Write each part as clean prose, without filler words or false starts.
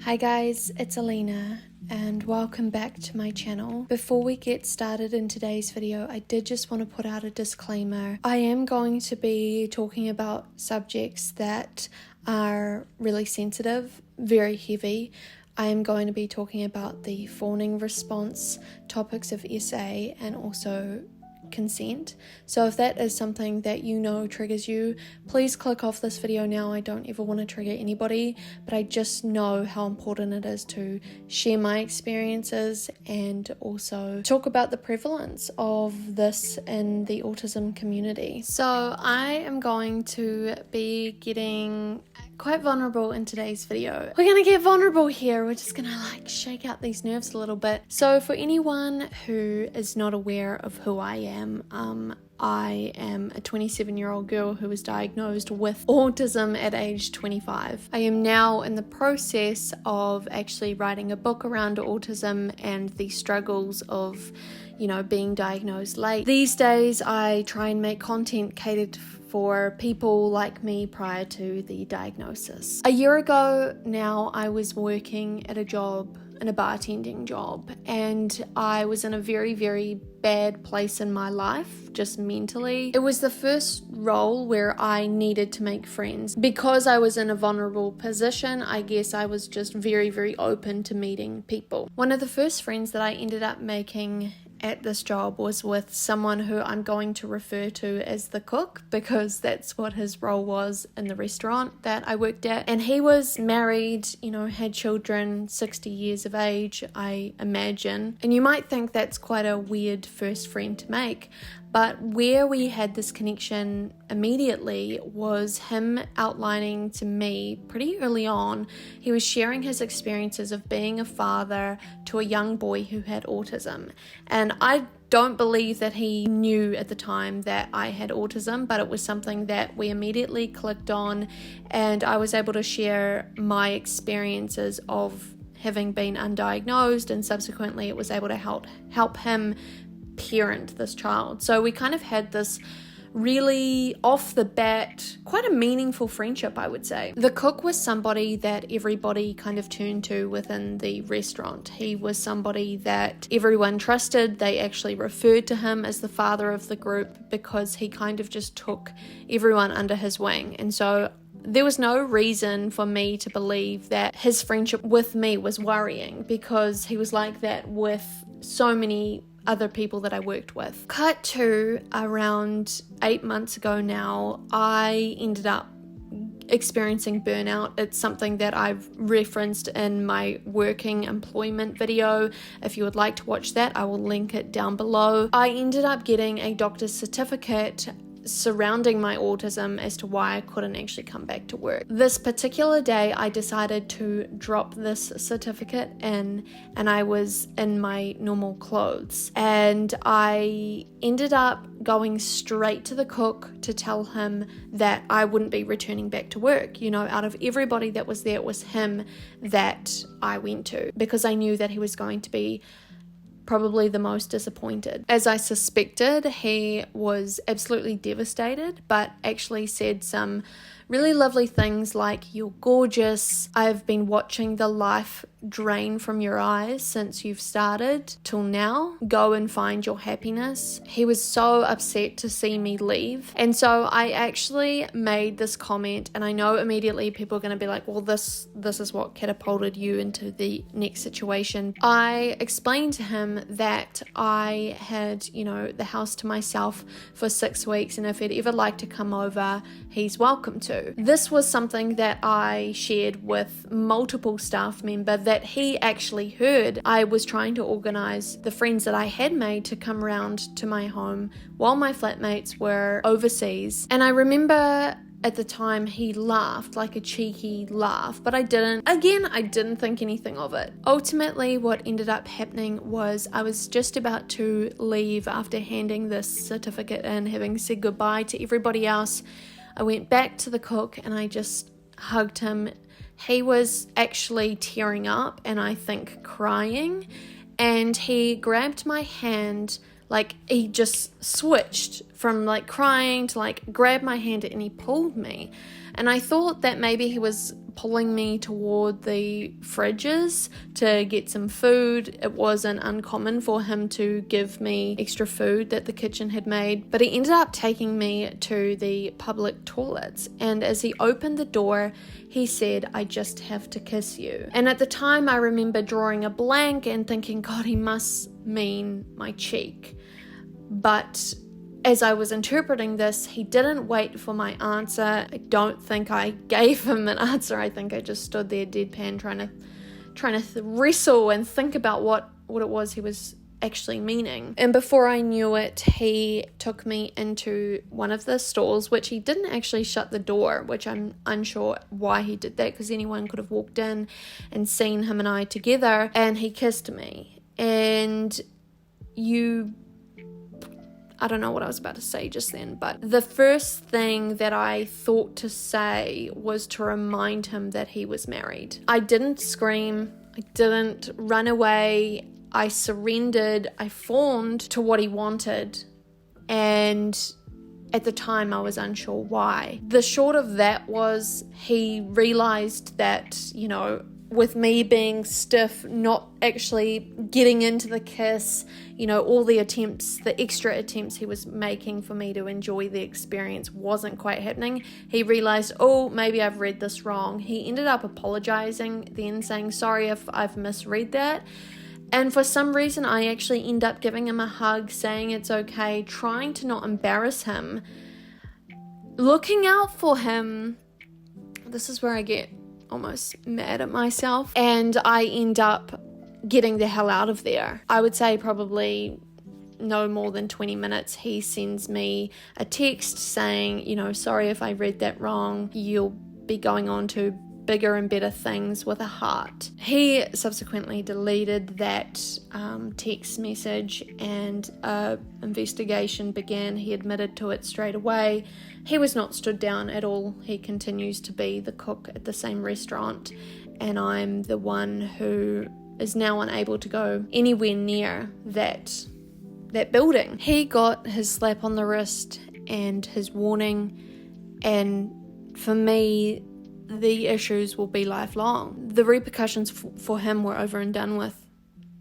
Hi guys, it's Elena and welcome back to my channel. Before we get started in today's video, I did just want to put out a disclaimer. I am going to be talking about subjects that are really sensitive, very heavy. I am going to be talking about the fawning response, topics of SA, and also consent. So if that is something that you know triggers you, please click off this video now. I don't ever want to trigger anybody, but I just know how important it is to share my experiences and also talk about the prevalence of this in the autism community. So I am going to be getting quite vulnerable in today's video. We're gonna get vulnerable here. We're just gonna shake out these nerves a little bit. So for anyone who is not aware of who I am a 27-year-old girl who was diagnosed with autism at age 25. I am now in the process of actually writing a book around autism and the struggles of, being diagnosed late. These days I try and make content catered for people like me prior to the diagnosis. A year ago now, I was working at a bartending job, and I was in a very, very bad place in my life, just mentally. It was the first role where I needed to make friends. Because I was in a vulnerable position, I guess I was just very, very open to meeting people. One of the first friends that I ended up making at this job was with someone who I'm going to refer to as the cook, because that's what his role was in the restaurant that I worked at. And he was married, had children, 60 years of age, I imagine. And you might think that's quite a weird first friend to make, but where we had this connection immediately was him outlining to me pretty early on. He was sharing his experiences of being a father to a young boy who had autism. And I don't believe that he knew at the time that I had autism, but it was something that we immediately clicked on, and I was able to share my experiences of having been undiagnosed, and subsequently it was able to help him parent this child. So we kind of had this really off the bat, quite a meaningful friendship, I would say. The cook was somebody that everybody kind of turned to within the restaurant. He was somebody that everyone trusted. They actually referred to him as the father of the group because he kind of just took everyone under his wing. And so there was no reason for me to believe that his friendship with me was worrying, because he was like that with so many other people that I worked with. Cut to around 8 months ago now, I ended up experiencing burnout. It's something that I've referenced in my working employment video. If you would like to watch that, I will link it down below. I ended up getting a doctor's certificate surrounding my autism as to why I couldn't actually come back to work. This particular day, I decided to drop this certificate in, and I was in my normal clothes, and I ended up going straight to the cook to tell him that I wouldn't be returning back to work. Out of everybody that was there, it was him that I went to, because I knew that he was going to be probably the most disappointed. As I suspected, he was absolutely devastated, but actually said some really lovely things like, "You're gorgeous. I've been watching the life drain from your eyes since you've started till now. Go and find your happiness." He was so upset to see me leave. And so I actually made this comment, and I know immediately people are going to be like, well, this is what catapulted you into the next situation. I explained to him that I had, the house to myself for 6 weeks, and if he'd ever like to come over, he's welcome to. This was something that I shared with multiple staff members that he actually heard. I was trying to organize the friends that I had made to come around to my home while my flatmates were overseas. And I remember at the time he laughed, like a cheeky laugh, but I didn't think anything of it. Ultimately, what ended up happening was I was just about to leave after handing this certificate in, having said goodbye to everybody else. I went back to the cook and I just hugged him. He was actually tearing up and I think crying, and he grabbed my hand, he just switched from crying to grab my hand, and he pulled me. And I thought that maybe he was pulling me toward the fridges to get some food. It wasn't uncommon for him to give me extra food that the kitchen had made, but he ended up taking me to the public toilets, and as he opened the door, he said, "I just have to kiss you." And at the time, I remember drawing a blank and thinking, God, he must mean my cheek. But as I was interpreting this, he didn't wait for my answer. I don't think I gave him an answer. I think I just stood there deadpan trying to wrestle and think about what it was he was actually meaning. And before I knew it, he took me into one of the stalls, which he didn't actually shut the door, which I'm unsure why he did that, because anyone could have walked in and seen him and I together, and he kissed me. And I don't know what I was about to say just then, but the first thing that I thought to say was to remind him that he was married. I didn't scream. I didn't run away. I surrendered. I fawned to what he wanted. And at the time, I was unsure why. The short of that was he realized that, with me being stiff, not actually getting into the kiss, all the extra attempts he was making for me to enjoy the experience wasn't quite happening. He realized, oh, maybe I've read this wrong. He ended up apologizing, then saying, sorry if I've misread that. And for some reason, I actually end up giving him a hug, saying it's okay, trying to not embarrass him, looking out for him. This is where I get almost mad at myself, and I end up getting the hell out of there. I would say probably no more than 20 minutes, he sends me a text saying, sorry if I read that wrong, you'll be going on to bigger and better things with a heart. He subsequently deleted that text message, and investigation began. He admitted to it straight away. He was not stood down at all. He continues to be the cook at the same restaurant, and I'm the one who is now unable to go anywhere near that building. He got his slap on the wrist and his warning, and for me, the issues will be lifelong. The repercussions for him were over and done with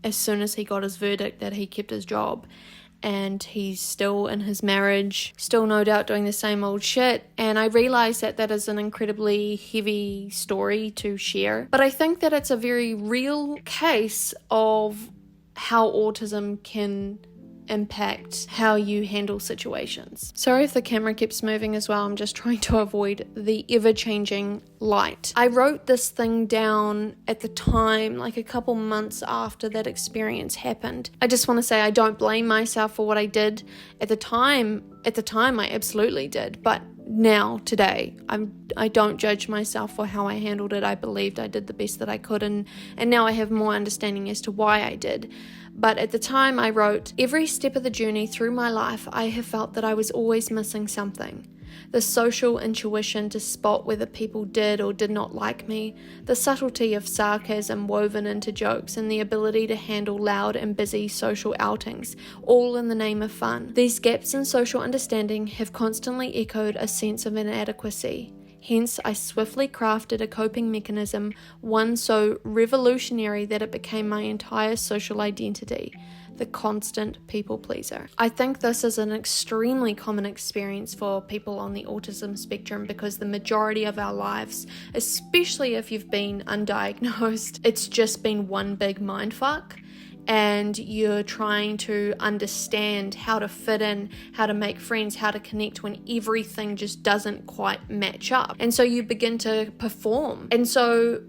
as soon as he got his verdict that he kept his job, and he's still in his marriage, still no doubt doing the same old shit. And I realize that is an incredibly heavy story to share, but I think that it's a very real case of how autism can impact how you handle situations. Sorry if the camera keeps moving as well. I'm just trying to avoid the ever-changing light. I wrote this thing down at the time, like a couple months after that experience happened. I just want to say I don't blame myself for what I did at the time. At the time, I absolutely did, but now, today, I don't judge myself for how I handled it. I believed I did the best that I could, and now I have more understanding as to why I did. But at the time I wrote, every step of the journey through my life, I have felt that I was always missing something. The social intuition to spot whether people did or did not like me, the subtlety of sarcasm woven into jokes, and the ability to handle loud and busy social outings, all in the name of fun. These gaps in social understanding have constantly echoed a sense of inadequacy. Hence, I swiftly crafted a coping mechanism, one so revolutionary that it became my entire social identity, the constant people pleaser. I think this is an extremely common experience for people on the autism spectrum, because the majority of our lives, especially if you've been undiagnosed, it's just been one big mindfuck. And you're trying to understand how to fit in, how to make friends, how to connect when everything just doesn't quite match up. And so you begin to perform. And so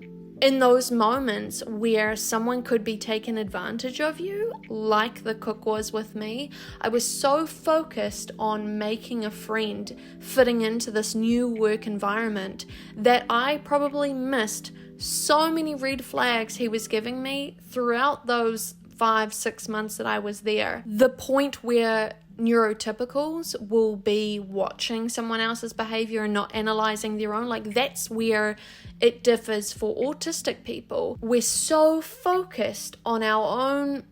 in those moments where someone could be taking advantage of you, like the cook was with me, I was so focused on making a friend, fitting into this new work environment, that I probably missed so many red flags he was giving me throughout those 5-6 months that I was there. The point where neurotypicals will be watching someone else's behavior and not analyzing their own, like that's where it differs for autistic people. We're so focused on our own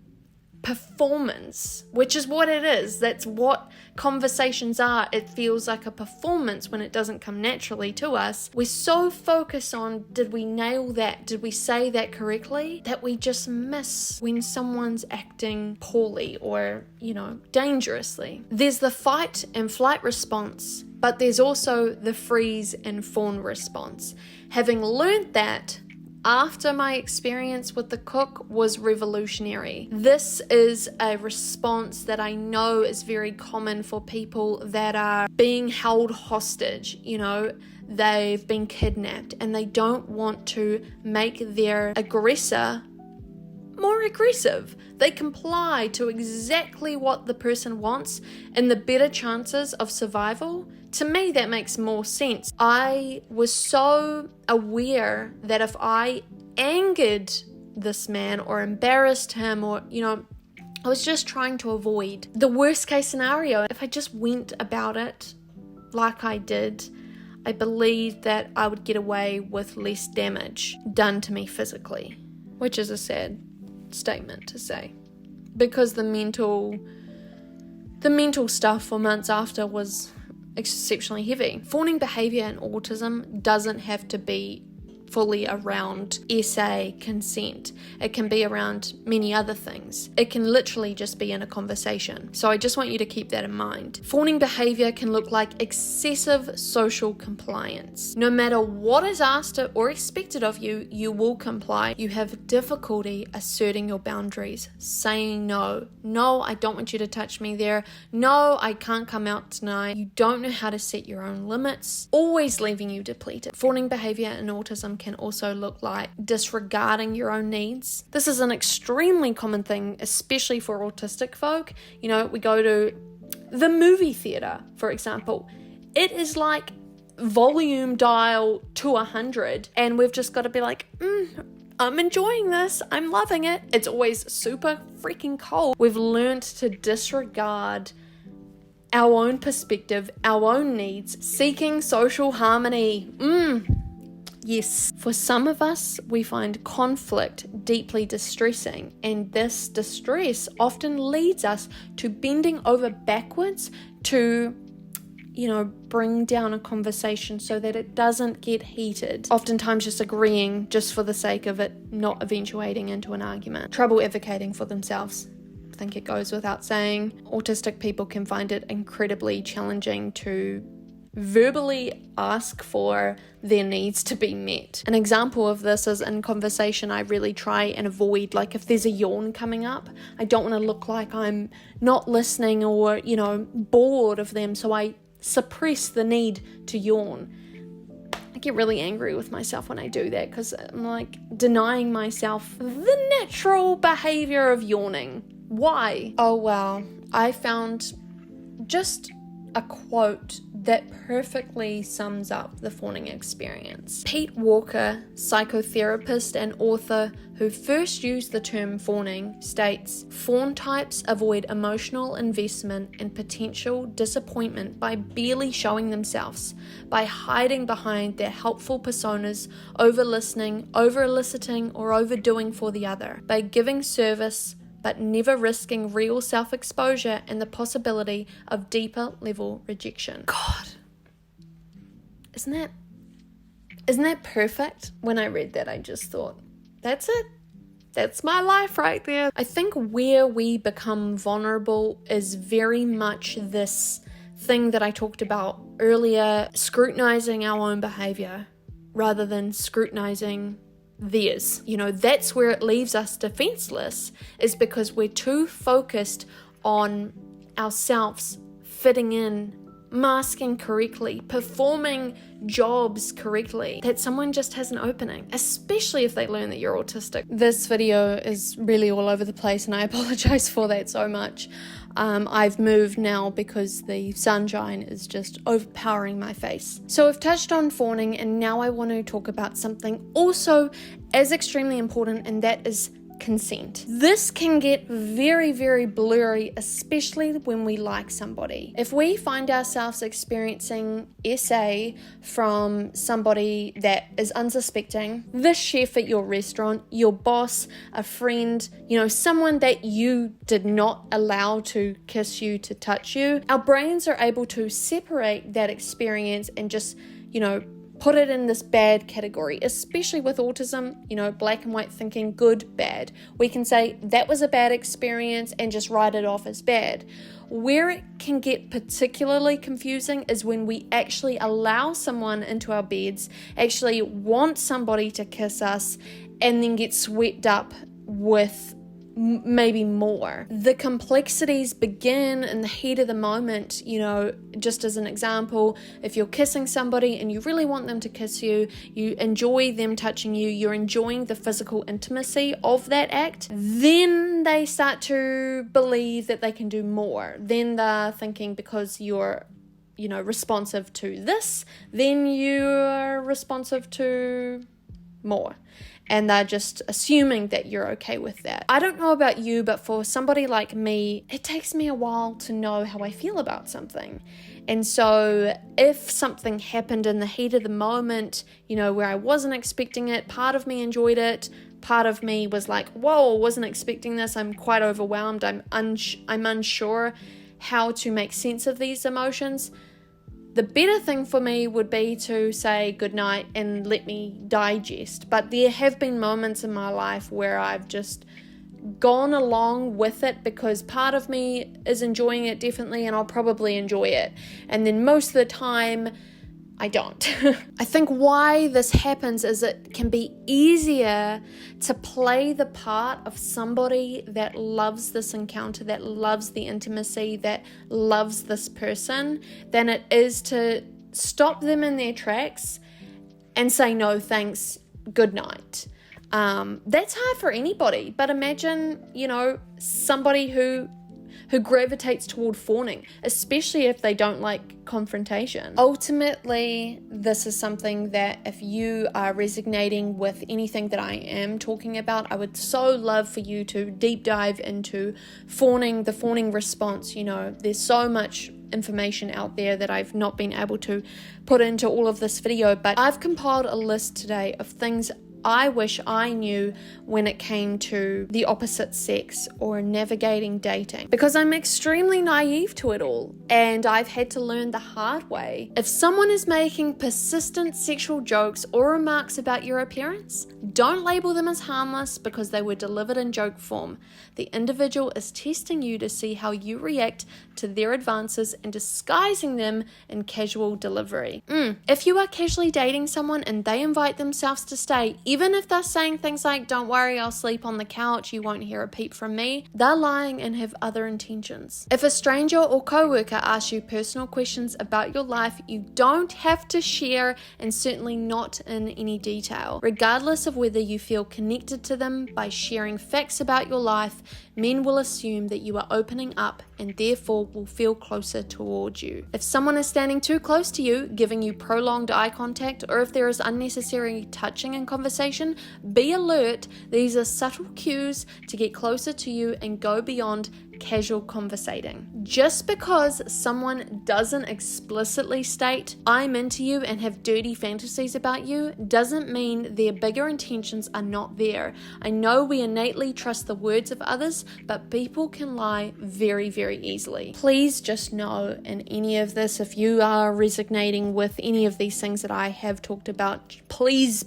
performance, which is what it is. That's what conversations are. It feels like a performance when it doesn't come naturally to us. We're so focused on, did we nail that? Did we say that correctly? That we just miss when someone's acting poorly or, dangerously. There's the fight and flight response, but there's also the freeze and fawn response. Having learned that, after my experience with the cook was revolutionary. This is a response that I know is very common for people that are being held hostage. They've been kidnapped and they don't want to make their aggressor more aggressive. They comply to exactly what the person wants and the better chances of survival. To me, that makes more sense. I was so aware that if I angered this man or embarrassed him or, I was just trying to avoid the worst case scenario. If I just went about it like I did, I believed that I would get away with less damage done to me physically, which is a sad statement to say, because the mental stuff for months after was exceptionally heavy. Fawning behavior in autism doesn't have to be fully around SA consent. It can be around many other things. It can literally just be in a conversation. So I just want you to keep that in mind. Fawning behavior can look like excessive social compliance. No matter what is asked or expected of you, you will comply. You have difficulty asserting your boundaries, saying no. No, I don't want you to touch me there. No, I can't come out tonight. You don't know how to set your own limits, always leaving you depleted. Fawning behavior in autism can also look like disregarding your own needs. This is an extremely common thing, especially for autistic folk. We go to the movie theater, for example. It is like volume dial to 100, and we've just got to be like, I'm enjoying this. I'm loving it. It's always super freaking cold. We've learned to disregard our own perspective, our own needs, seeking social harmony. Yes. For some of us, we find conflict deeply distressing, and this distress often leads us to bending over backwards to, bring down a conversation so that it doesn't get heated. Oftentimes just agreeing just for the sake of it not eventuating into an argument. Trouble advocating for themselves. I think it goes without saying. Autistic people can find it incredibly challenging to verbally ask for their needs to be met. An example of this is in conversation I really try and avoid, like if there's a yawn coming up, I don't want to look like I'm not listening or, bored of them, so I suppress the need to yawn. I get really angry with myself when I do that because I'm like denying myself the natural behavior of yawning. Why? Oh wow, I found just a quote that perfectly sums up the fawning experience. Pete Walker, psychotherapist and author who first used the term fawning, states, "Fawn types avoid emotional investment and potential disappointment by barely showing themselves, by hiding behind their helpful personas, over-listening, over-eliciting, or overdoing for the other, by giving service but never risking real self-exposure and the possibility of deeper level rejection." God, isn't that perfect? When I read that, I just thought, that's it. That's my life right there. I think where we become vulnerable is very much this thing that I talked about earlier, scrutinizing our own behavior rather than scrutinizing theirs. That's where it leaves us defenseless, is because we're too focused on ourselves fitting in, masking correctly, performing jobs correctly, that someone just has an opening, especially if they learn that you're autistic. This video is really all over the place and I apologize for that so much. I've moved now because the sunshine is just overpowering my face. So I've touched on fawning, and now I want to talk about something also as extremely important, and that is consent. This can get very, very blurry, especially when we like somebody. If we find ourselves experiencing SA from somebody that is unsuspecting, the chef at your restaurant, your boss, a friend, someone that you did not allow to kiss you, to touch you, our brains are able to separate that experience and just, put it in this bad category, especially with autism, black and white thinking, good, bad. We can say that was a bad experience and just write it off as bad. Where it can get particularly confusing is when we actually allow someone into our beds, actually want somebody to kiss us, and then get swept up with maybe more. The complexities begin in the heat of the moment. Just as an example, if you're kissing somebody and you really want them to kiss you, you enjoy them touching you, you're enjoying the physical intimacy of that act, then they start to believe that they can do more. Then they're thinking, because you're responsive to this, then you're responsive to more. And they're just assuming that you're okay with that. I don't know about you, but for somebody like me, it takes me a while to know how I feel about something. And so if something happened in the heat of the moment, where I wasn't expecting it, part of me enjoyed it, part of me was like, whoa, wasn't expecting this, I'm quite overwhelmed, I'm unsure how to make sense of these emotions, the better thing for me would be to say goodnight and let me digest. But there have been moments in my life where I've just gone along with it because part of me is enjoying it definitely, and I'll probably enjoy it. And then most of the time, I don't. I think why this happens is it can be easier to play the part of somebody that loves this encounter, that loves the intimacy, that loves this person, than it is to stop them in their tracks and say, no thanks, good night. That's hard for anybody, but imagine, somebody who gravitates toward fawning, especially if they don't like confrontation. Ultimately, this is something that if you are resonating with anything that I am talking about, I would so love for you to deep dive into fawning, the fawning response. There's so much information out there that I've not been able to put into all of this video, but I've compiled a list today of things I wish I knew when it came to the opposite sex or navigating dating, because I'm extremely naive to it all and I've had to learn the hard way. If someone is making persistent sexual jokes or remarks about your appearance, don't label them as harmless because they were delivered in joke form. The individual is testing you to see how you react to their advances and disguising them in casual delivery. If you are casually dating someone and they invite themselves to stay, even if they're saying things like, don't worry, I'll sleep on the couch, you won't hear a peep from me, they're lying and have other intentions. If a stranger or coworker asks you personal questions about your life, you don't have to share, and certainly not in any detail. Regardless of whether you feel connected to them by sharing facts about your life, men will assume that you are opening up and therefore will feel closer towards you. If someone is standing too close to you, giving you prolonged eye contact, or if there is unnecessary touching in conversation, be alert. These are subtle cues to get closer to you and go beyond casual conversating. Just because someone doesn't explicitly state, I'm into you and have dirty fantasies about you, doesn't mean their bigger intentions are not there. I know we innately trust the words of others, but people can lie very, very easily. Please just know in any of this, if you are resonating with any of these things that I have talked about, please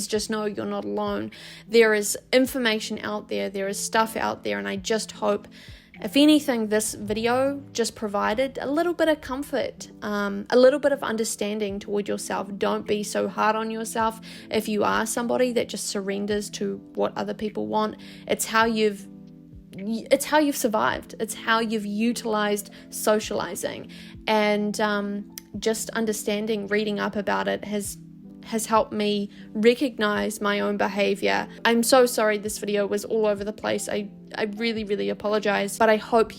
just know you're not alone. There is information out there is stuff out there, and I just hope, if anything, this video just provided a little bit of comfort, a little bit of understanding toward yourself. Don't be so hard on yourself if you are somebody that just surrenders to what other people want. It's how you've survived. It's how you've utilized socializing, and just understanding, reading up about it has helped me recognize my own behavior. I'm so sorry this video was all over the place. I really, really apologize, but I hope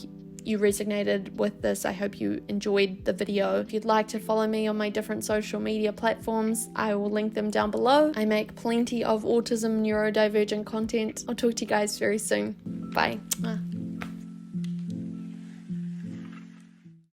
you resonated with this. I hope you enjoyed the video. If you'd like to follow me on my different social media platforms, I will link them down below. I make plenty of autism neurodivergent content. I'll talk to you guys very soon. Bye.